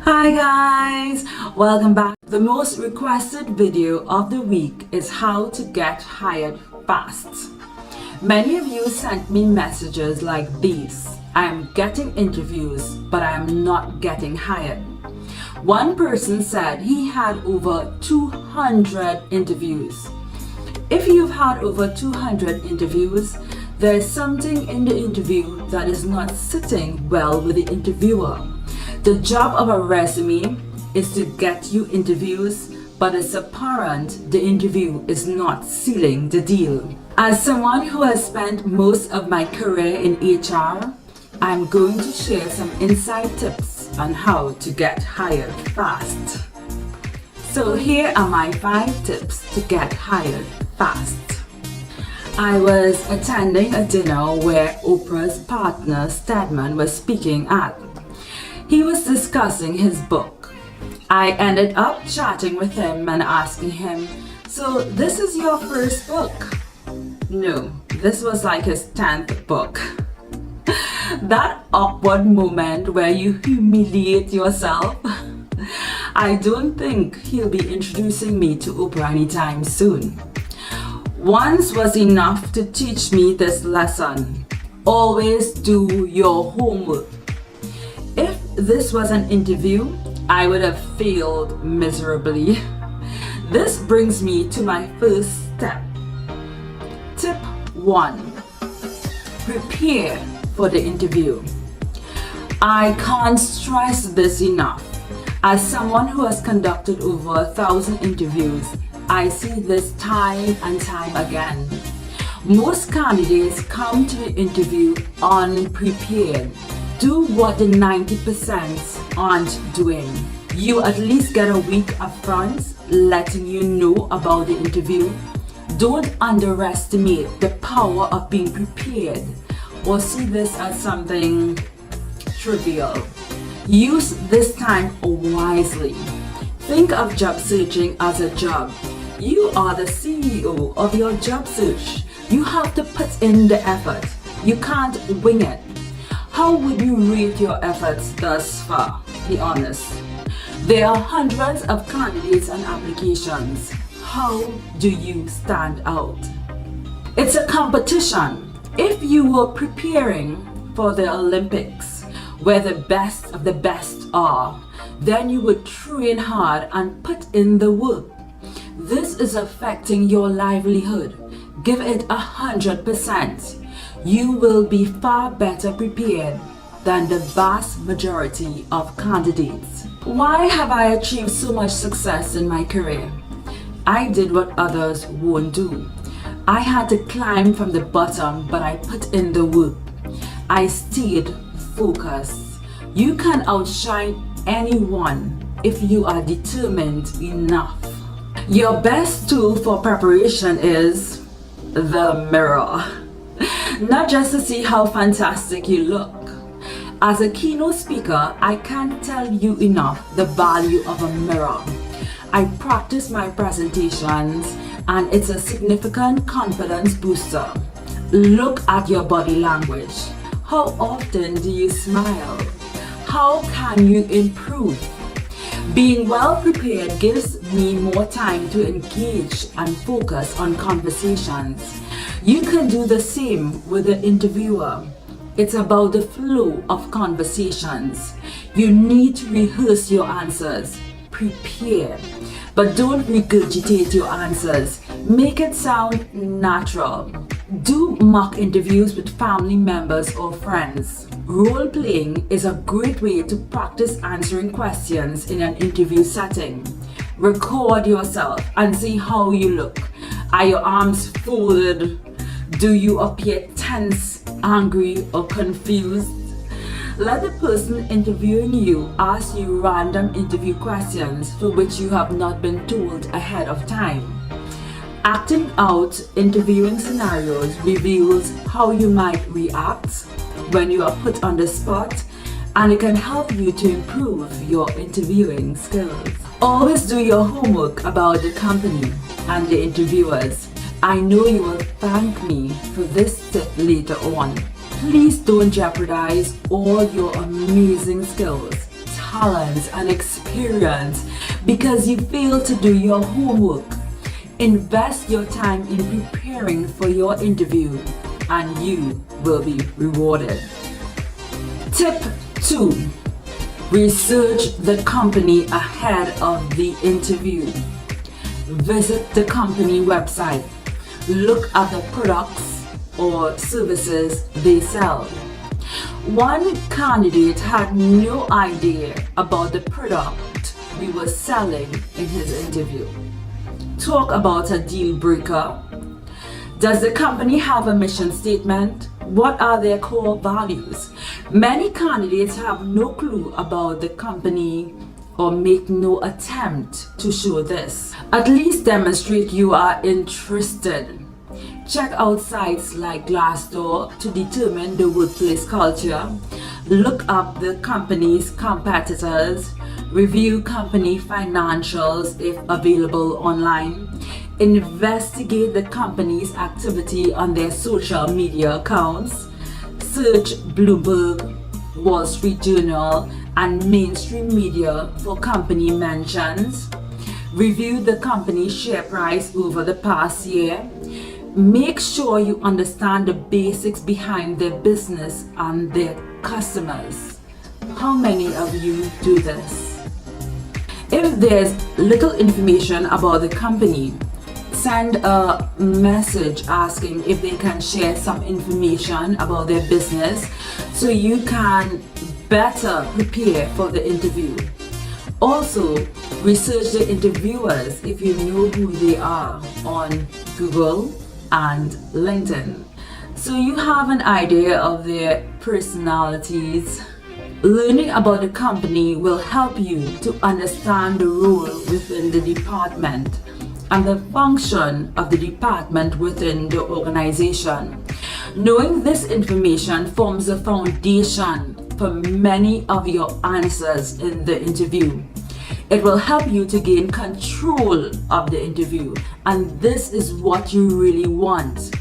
Hi guys, welcome back. The most requested video of the week is how to get hired fast. Many of you sent me messages like these. I am getting interviews, but I am not getting hired. One person said he had over 200 interviews. If you've had over 200 interviews, there is something in the interview that is not sitting well with the interviewer. The job of a resume is to get you interviews, but it's apparent the interview is not sealing the deal. As someone who has spent most of my career in HR, I'm going to share some inside tips on how to get hired fast. So here are my 5 tips to get hired fast. I was attending a dinner where Oprah's partner Stedman was speaking at. He was discussing his book. I ended up chatting with him and asking him, "So this is your first book?" No, this was like his 10th book. That awkward moment where you humiliate yourself. I don't think he'll be introducing me to Oprah anytime soon. Once was enough to teach me this lesson. Always do your homework. If this was an interview, I would have failed miserably. This brings me to my first step. Tip 1. Prepare for the interview. I can't stress this enough. As someone who has conducted over 1,000 interviews, I see this time and time again. Most candidates come to the interview unprepared. Do what the 90% aren't doing. You at least get a week upfront letting you know about the interview. Don't underestimate the power of being prepared or see this as something trivial. Use this time wisely. Think of job searching as a job. You are the CEO of your job search. You have to put in the effort. You can't wing it. How would you rate your efforts thus far? Be honest. There are hundreds of candidates and applications. How do you stand out? It's a competition. If you were preparing for the Olympics, where the best of the best are, then you would train hard and put in the work. This is affecting your livelihood. Give it 100%. You will be far better prepared than the vast majority of candidates. Why have I achieved so much success in my career? I did what others won't do. I had to climb from the bottom, but I put in the work. I stayed focused. You can outshine anyone if you are determined enough. Your best tool for preparation is the mirror. Not just to see how fantastic you look. As a keynote speaker, I can't tell you enough the value of a mirror. I practice my presentations and it's a significant confidence booster. Look at your body language. How often do you smile? How can you improve? Being well prepared gives me more time to engage and focus on conversations. You can do the same with the interviewer. It's about the flow of conversations. You need to rehearse your answers. Prepare. But don't regurgitate your answers. Make it sound natural. Do mock interviews with family members or friends. Role playing is a great way to practice answering questions in an interview setting. Record yourself and see how you look. Are your arms folded? Do you appear tense, angry, or confused? Let the person interviewing you ask you random interview questions for which you have not been told ahead of time. Acting out interviewing scenarios reveals how you might react when you are put on the spot, and it can help you to improve your interviewing skills. Always do your homework about the company and the interviewers. I know you will thank me for this tip later on. Please don't jeopardize all your amazing skills. talents and experience because you failed to do your homework. Invest your time in preparing for your interview and you will be rewarded. Tip 2. Research the company ahead of the interview. Visit the company website. Look at the products or services they sell. One candidate had no idea about the product we were selling in his interview. Talk about a deal breaker. Does the company have a mission statement? What are their core values? Many candidates have no clue about the company or make no attempt to show this. At least demonstrate you are interested. Check out sites like Glassdoor to determine the workplace culture. Look up the company's competitors. Review company financials if available online. Investigate the company's activity on their social media accounts. Search Bloomberg, Wall Street Journal, and mainstream media for company mentions. Review the company's share price over the past year. Make sure you understand the basics behind their business and their customers. How many of you do this? If there's little information about the company, send a message asking if they can share some information about their business so you can better prepare for the interview. Also, research the interviewers if you know who they are on Google and LinkedIn, so you have an idea of their personalities. Learning about the company will help you to understand the role within the department and the function of the department within the organization. Knowing this information forms the foundation for many of your answers in the interview. It will help you to gain control of the interview, and this is what you really want.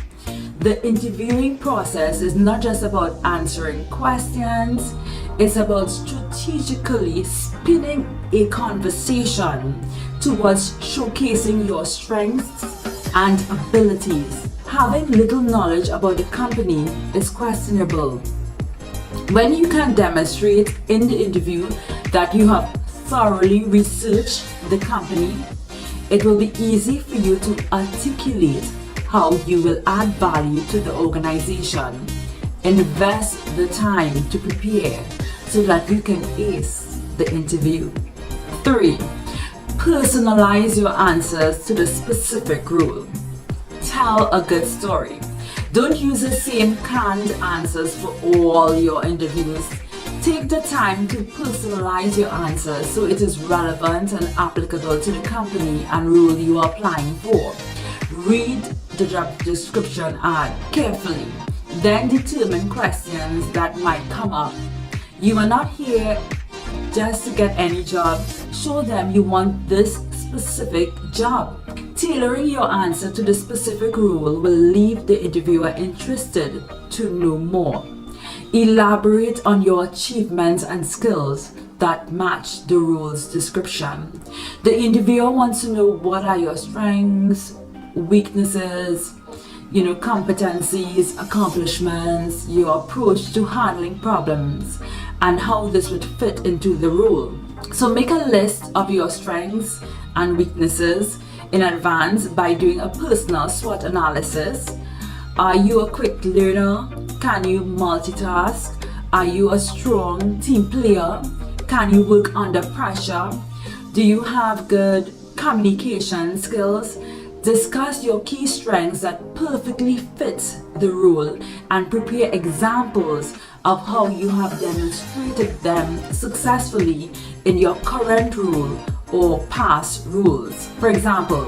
The interviewing process is not just about answering questions, it's about strategically spinning a conversation towards showcasing your strengths and abilities. Having little knowledge about the company is questionable. When you can demonstrate in the interview that you have thoroughly researched the company, it will be easy for you to articulate how you will add value to the organization. Invest the time to prepare so that you can ace the interview. 3. Personalize your answers to the specific role. Tell a good story. Don't use the same canned answers for all your interviews. Take the time to personalize your answers so it is relevant and applicable to the company and role you are applying for. Read the job description ad carefully, then determine questions that might come up. You are not here just to get any job. Show them you want this specific job. Tailoring your answer to the specific role will leave the interviewer interested to know more. Elaborate on your achievements and skills that match the role's description. The interviewer wants to know what are your strengths, weaknesses, competencies, accomplishments, your approach to handling problems, and how this would fit into the role. So make a list of your strengths and weaknesses in advance by doing a personal SWOT analysis. Are you a quick learner? Can you multitask? Are you a strong team player? Can you work under pressure? Do you have good communication skills? Discuss your key strengths that perfectly fit the role and prepare examples of how you have demonstrated them successfully in your current role or past roles. For example,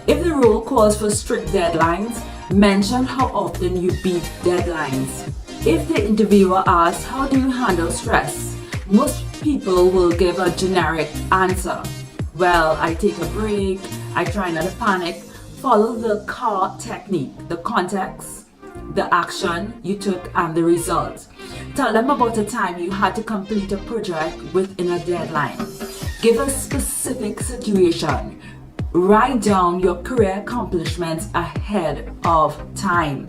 if the role calls for strict deadlines, mention how often you beat deadlines. If the interviewer asks, how do you handle stress? Most people will give a generic answer. Well, I take a break, I try not to panic. Follow the CAR technique, the context, the action you took, and the result. Tell them about a time you had to complete a project within a deadline. Give a specific situation. Write down your career accomplishments ahead of time.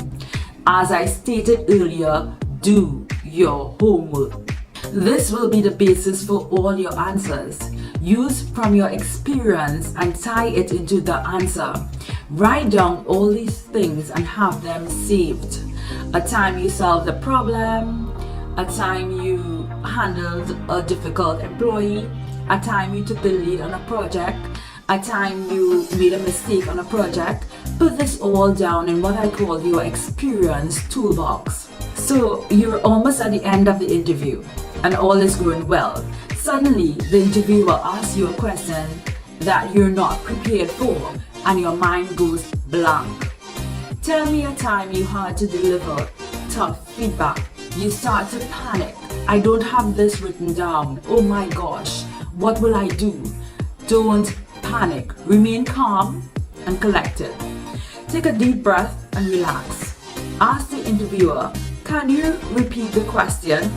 As I stated earlier, do your homework. This will be the basis for all your answers. Use from your experience and tie it into the answer. Write down all these things and have them saved. A time you solved a problem, a time you handled a difficult employee, a time you took the lead on a project, a time you made a mistake on a project. Put this all down in what I call your experience toolbox. So you're almost at the end of the interview and all is going well. Suddenly, the interviewer asks you a question that you're not prepared for and your mind goes blank. Tell me a time you had to deliver tough feedback. You start to panic. I don't have this written down. Oh my gosh, what will I do? Don't panic. Remain calm and collected. Take a deep breath and relax. Ask the interviewer, can you repeat the question?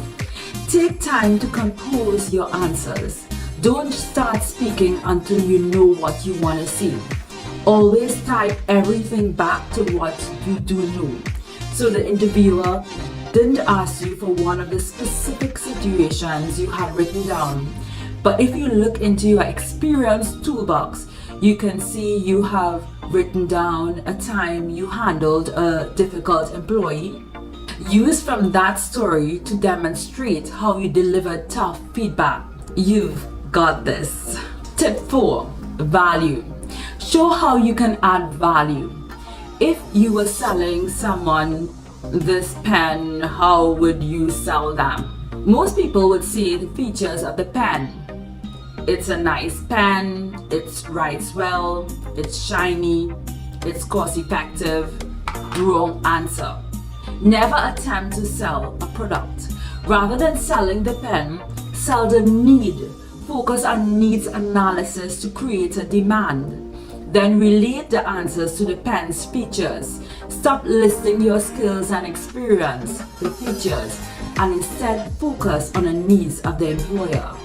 Take time to compose your answers. Don't start speaking until you know what you want to say. Always type everything back to what you do know. So the interviewer didn't ask you for one of the specific situations you had written down. But if you look into your experience toolbox, you can see you have written down a time you handled a difficult employee. Use from that story to demonstrate how you delivered tough feedback. You've got this. Tip 4. Value. Show how you can add value. If you were selling someone this pen, how would you sell them? Most people would see the features of the pen. It's a nice pen, it writes well, it's shiny, it's cost effective. Wrong answer. Never attempt to sell a product. Rather than selling the pen, sell the need. Focus on needs analysis to create a demand. Then relate the answers to the pen's features. Stop listing your skills and experience, the features, and instead focus on the needs of the employer.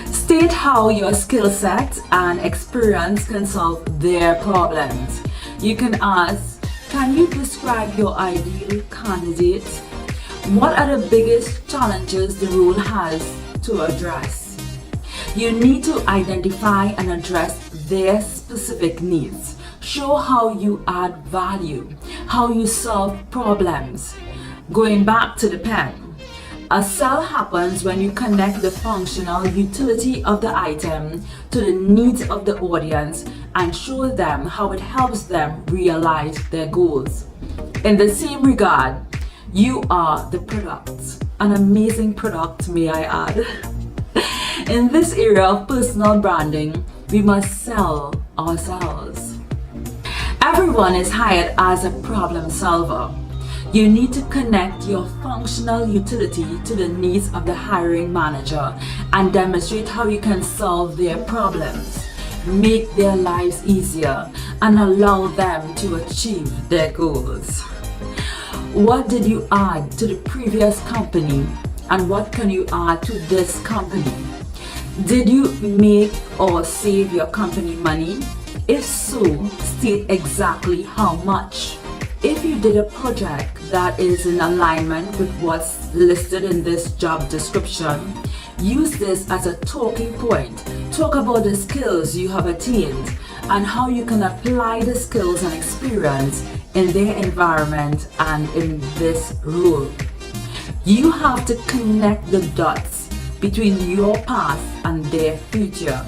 State how your skill set and experience can solve their problems. You can ask, can you describe your ideal candidate? What are the biggest challenges the role has to address? You need to identify and address their specific needs. Show how you add value, how you solve problems. Going back to the pen. A sell happens when you connect the functional utility of the item to the needs of the audience and show them how it helps them realize their goals. In the same regard, you are the product. An amazing product, may I add. In this era of personal branding, we must sell ourselves. Everyone is hired as a problem solver. You need to connect your functional utility to the needs of the hiring manager and demonstrate how you can solve their problems, make their lives easier, and allow them to achieve their goals. What did you add to the previous company and what can you add to this company? Did you make or save your company money? If so, state exactly how much. If you did a project that is in alignment with what's listed in this job description, use this as a talking point. Talk about the skills you have attained and how you can apply the skills and experience in their environment and in this role. You have to connect the dots between your past and their future.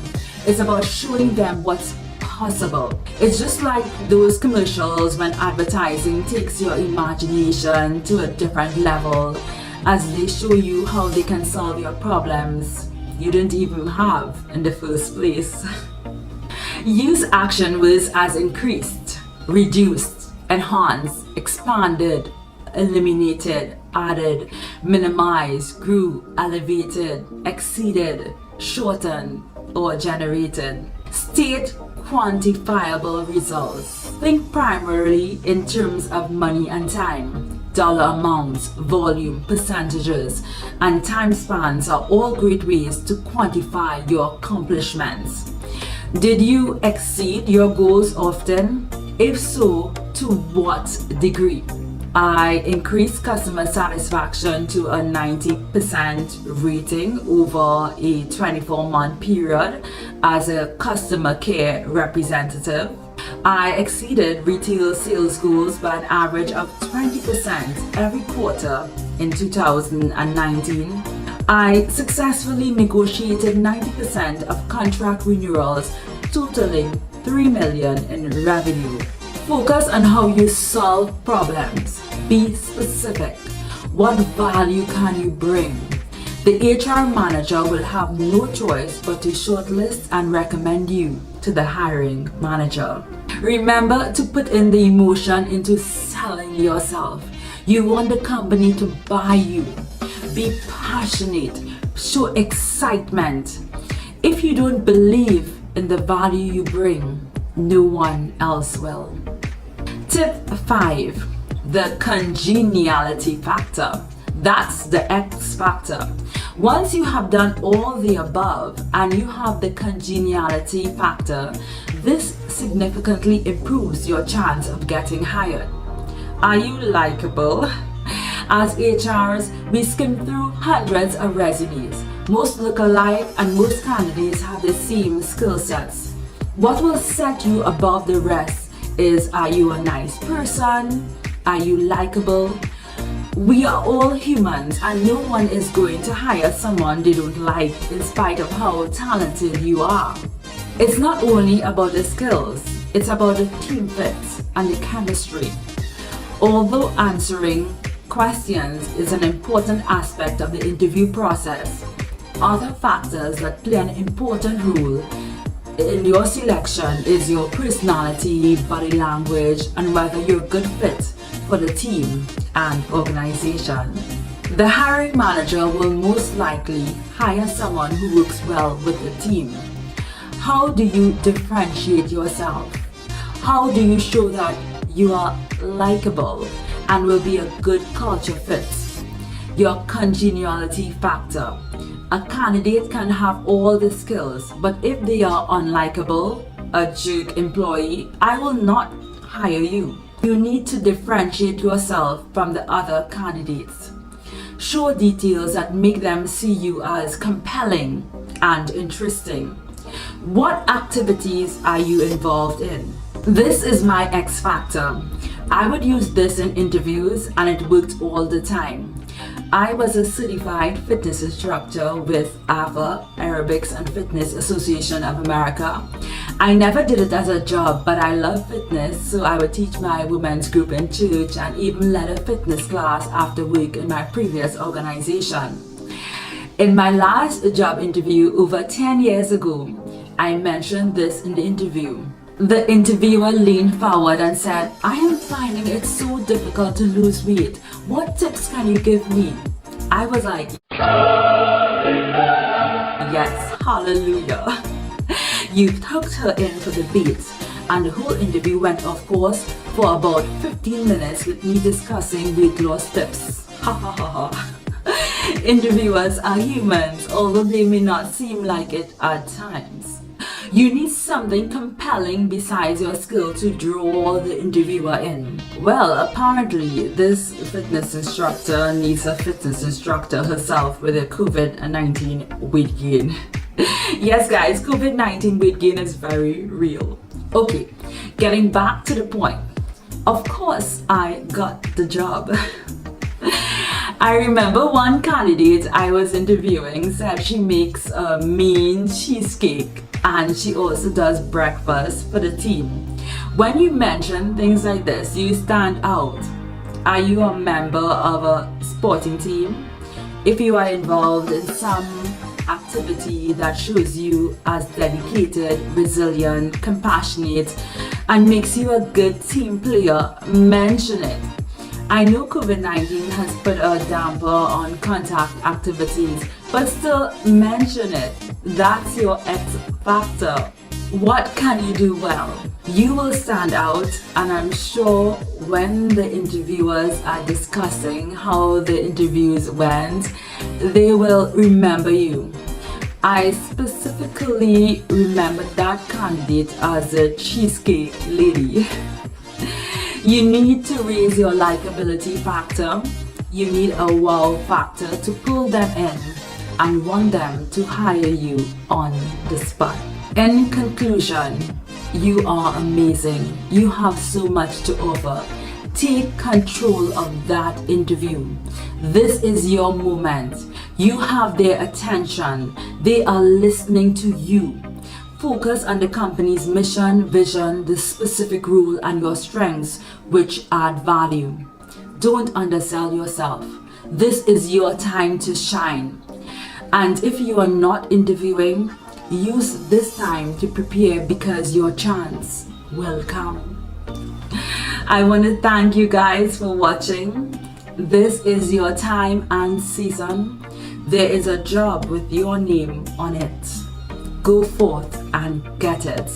It's about showing them what's possible. It's just like those commercials when advertising takes your imagination to a different level as they show you how they can solve your problems you didn't even have in the first place. Use action words as increased, reduced, enhanced, expanded, eliminated, added, minimized, grew, elevated, exceeded, shortened, or generated. State quantifiable results. Think primarily in terms of money and time. dollar amounts, volume, percentages, and time spans are all great ways to quantify your accomplishments. Did you exceed your goals often? If so, to what degree? I increased customer satisfaction to a 90% rating over a 24-month period as a customer care representative. I exceeded retail sales goals by an average of 20% every quarter in 2019. I successfully negotiated 90% of contract renewals, totaling $3 million in revenue. Focus on how you solve problems. Be specific. What value can you bring? The HR manager will have no choice but to shortlist and recommend you to the hiring manager. Remember to put in the emotion into selling yourself. You want the company to buy you. Be passionate. Show excitement. If you don't believe in the value you bring, no one else will. Tip 5. The congeniality factor. That's the X factor. Once you have done all the above and you have the congeniality factor, this significantly improves your chance of getting hired. Are you likable? As HRs, we skim through hundreds of resumes. Most look alike and most candidates have the same skill sets. What will set you above the rest is, are you a nice person? Are you likable? We are all humans and no one is going to hire someone they don't like in spite of how talented you are. It's not only about the skills, it's about the team fit and the chemistry. Although answering questions is an important aspect of the interview process, other factors that play an important role in your selection is your personality, body language, and whether you're a good fit for the team and organization. The hiring manager will most likely hire someone who works well with the team. How do you differentiate yourself? How do you show that you are likable and will be a good culture fit? Your congeniality factor. A candidate can have all the skills, but if they are unlikable, a jerk employee, I will not hire you. You need to differentiate yourself from the other candidates. Show details that make them see you as compelling and interesting. What activities are you involved in? This is my X factor. I would use this in interviews and it worked all the time. I was a certified fitness instructor with AFA, Aerobics and Fitness Association of America. I never did it as a job, but I love fitness, so I would teach my women's group in church and even led a fitness class after work in my previous organization. In my last job interview over 10 years ago, I mentioned this in the interview. The interviewer leaned forward and said, I am finding it so difficult to lose weight. What tips can you give me? I was like, yes, hallelujah. You've hooked her in for the beat. And the whole interview went off course for about 15 minutes with me discussing weight loss tips. Ha ha ha ha. Interviewers are humans, although they may not seem like it at times. You need something compelling besides your skill to draw the interviewer in. Well, apparently this fitness instructor needs a fitness instructor herself with a COVID-19 weight gain. Yes guys, COVID-19 weight gain is very real. Okay, getting back to the point. Of course I got the job. I remember one candidate I was interviewing said she makes a mean cheesecake and she also does breakfast for the team. When you mention things like this, you stand out. Are you a member of a sporting team? If you are involved in some activity that shows you as dedicated, resilient, compassionate, and makes you a good team player, mention it. I know COVID-19 has put a damper on contact activities, but still mention it. That's your X factor. What can you do well? You will stand out, and I'm sure when the interviewers are discussing how the interviews went, they will remember you. I specifically remember that candidate as a cheesecake lady. You need to raise your likability factor. You need a wow factor to pull them in and want them to hire you on the spot. In conclusion, you are amazing. You have so much to offer. Take control of that interview. This is your moment. You have their attention. They are listening to you. Focus on the company's mission, vision, the specific role, and your strengths which add value. Don't undersell yourself. This is your time to shine. And if you are not interviewing, use this time to prepare because your chance will come. I want to thank you guys for watching. This is your time and season. There is a job with your name on it. Go forth and get it.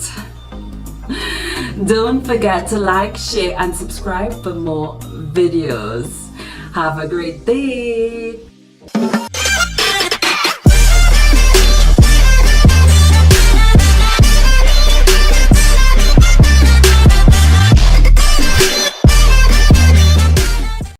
Don't forget to like, share, and subscribe for more videos. Have a great day.